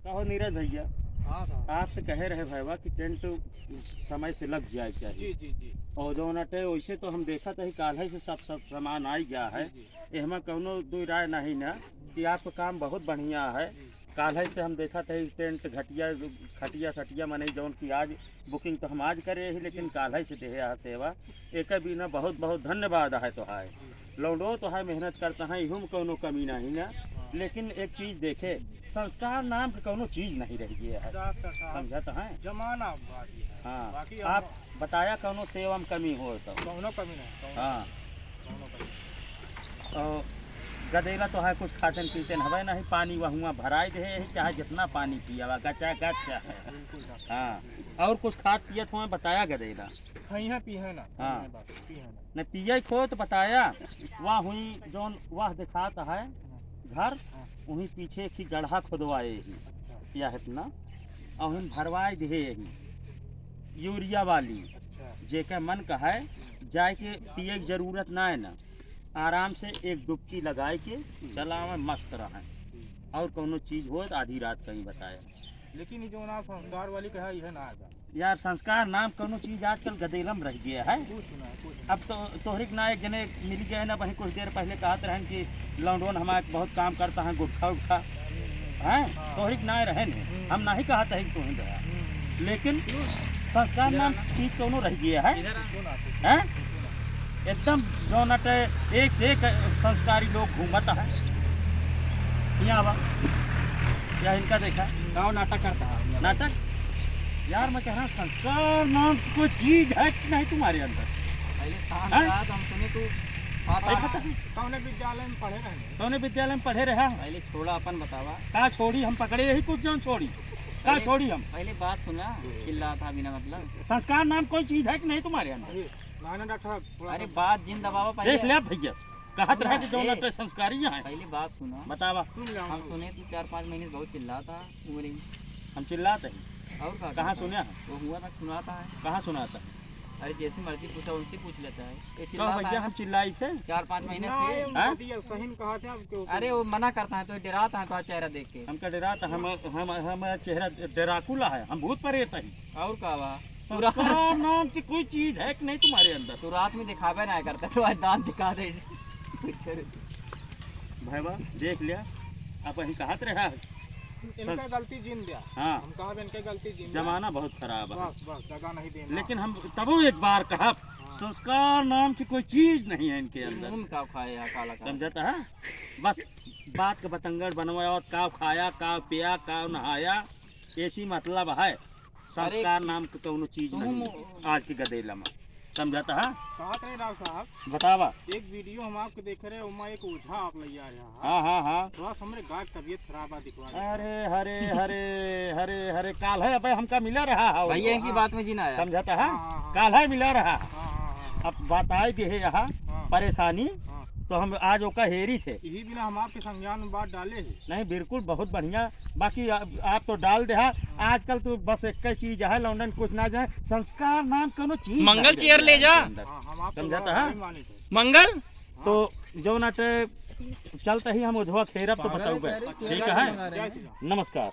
कहो नीरज भैया, हाँ साहब। आपसे कहे रहे भैया कि टेंट समय से लग जाए चाहिए। जी जी जी और जो नटे वैसे तो हम देखा था काल्हे से सब सामान आ गया है। जी एहमा कौनो दो राय नहीं ना कि आपका काम बहुत बढ़िया है। काल्हे से हम देखा था टेंट घटिया खटिया सटिया मने जौन की आज बुकिंग तो हम आज करे ही, लेकिन काल्हे से दे यहाँ सेवा एक बिना बहुत बहुत धन्यवाद है। तो है लौटो तो है मेहनत करता है, इहूँ में कोनो कमी नहीं ना। लेकिन एक चीज़ देखे, संस्कार नाम की कोनो चीज़ नहीं रह गया है, डॉक्टर साहब समझा तो है। जमाना बाकी है। हाँ, बाकी आप बताया कौनो सेवा में कमी हो तो। कौनो कमी नहीं। हाँ, कौनो कमी और गदेला तो है कुछ खातन पीते हवे नहीं, पानी वहुआ भराई दे है, चाहे जितना पानी पिया गचा गचा है। बिल्कुल डॉक्टर। हाँ, और कुछ खाद पियत हुआ बताया गदेला। खइया पीहे ना। हाँ। पीहे ना। न पिया खो तो बताया वहाँ हुई जौन वह दिखाता है घर, वहीं पीछे की गड्ढा खुदवाए ही अच्छा या इतना और वहीं भरवाए दे ही यूरिया वाली, अच्छा जेका मन का है जाए के पिए की जरूरत ना है ना, आराम से एक डुबकी लगाए के चलावे मस्त रहे। और कोनो चीज़ हो तो आधी रात कहीं बताया। लेकिन ये जो ना संस्कार वाली कहा यह ना आजा। यार संस्कार नाम कोनो चीज़ आजकल गदेलम रह गया है। कुछ ना कुछ अब तो तोहरिक ना एक जने मिल गए ना, वहीं कुछ देर पहले कहते रहें कि लॉन्डोन हमारे बहुत काम करता है, गुटखा उठा हैं तोहरिक ना रहे नहीं, हम ना ही कहते हैं कि तुम रहा, लेकिन संस्कार नाम चीज़ कोनो रह गया है। हैं एकदम जो नट एक से एक संस्कारी लोग घूमता है यहाँ बा या इनका देखा गाँव नाटक करता है। नाटक। यार मैं कह रहा हूँ संस्कार नाम की कोई चीज है कि नहीं तुम्हारे अंदर? पहले शांत हैं? रहा तो हम सुने तू देखा था? कौन विद्यालय में पढ़े रहे? कौने विद्यालय में पढ़े रहा? पहले छोड़ा अपन बतावा। कहाँ छोड़ी? हम पकड़े यही कुछ जौन छोड़ी, कहाँ छोड़ी हम? पहले बात सुना, चिल्ला था बिना मतलब। संस्कार नाम कोई चीज है कि नहीं तुम्हारे अंदर? ना डॉक्टर अरे बात जिन दबावा पहले देख लिया भैया, कहत रहे कि जो नट संस्कारी है। पहले बात सुना। बतावा। हम सुने तू 4-5 महीने से बहुत चिल्ला था उम्र ही। हम चिल्लाते हैं। और का कहाँ सुना है? वो हुआ था सुनाता है। कहाँ सुनाता है? अरे जैसे मर्जी पूछा उनसे पूछ ले चाहे। ये कहो चिल्लाता भैया, हम है चिल्लाई थे 4-5 महीने से। हैं? सही में कहा था। अरे वो मना करता है तो डराता है तो चेहरा देख के। हमका डरा था, हम चेहरा डराकुला है, हम भूत प्रेत हैं। और का वा संस्कार नाम की कोई चीज है कि नहीं तुम्हारे अंदर? तू रात में दिखावे ना करता तो आज दांत दिखा दे। भाईवा देख लिया, आप वही कहत रहा। इनका गलती जिन दिया। हाँ, हम कहा इनके गलती जिन जमाना बहुत खराब है, बस बस जगह नहीं देना। लेकिन हम तबो एक बार कहा संस्कार नाम की कोई चीज नहीं है इनके अंदर, मुंह का खाया काला का। समझाता है? बस बात का बतंगड़ बनवाया और काव खाया काव पिया काव नहाया, ऐसी मतलब है। संस्कार नाम की कोनो चीज नहीं आज की गदेला में, समझाता है? कहा थे डॉक्टर साहब, बतावा। एक वीडियो हम आपको देख रहे हैं, एक ओझा आप ले आ रहा। हाँ हाँ हाँ। थोड़ा हमरे गाय की तबीयत खराब है, दिखवा दे। अरे हरे हरे हरे हरे काल है अब हमका मिला रहा है भैया इनकी बात में जीना है। समझाता है? हाँ। काल है मिला रहा है। हाँ। अब बताए दे है यहाँ परेशानी, तो हम आज ओका हेरी थे। यही बिना हम आपके संज्ञान में बात डाले ही नहीं बिल्कुल बहुत बढ़िया। बाकी आप तो डाल दे। आजकल तो बस एक चीज है लंदन कुछ ना जाए, संस्कार नाम कोनो चीज मंगल चेयर ले जा। समझाता है? मंगल तो जो नट चलते ही हम उधवा खेरब तो बताओ। ठीक है, जय श्री राम। नमस्कार।